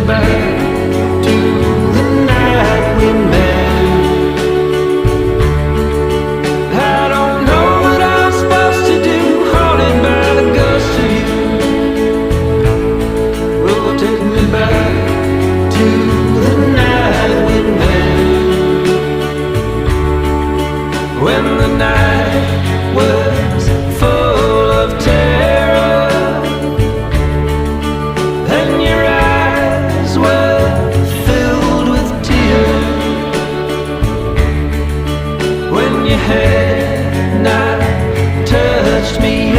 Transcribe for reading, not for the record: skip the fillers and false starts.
back to the night we met. I don't know what I'm supposed to do, haunted by the ghost of you. Oh, take me back to the night we met, when the night was full of terror and your eyes were filled with tears, when you had not touched me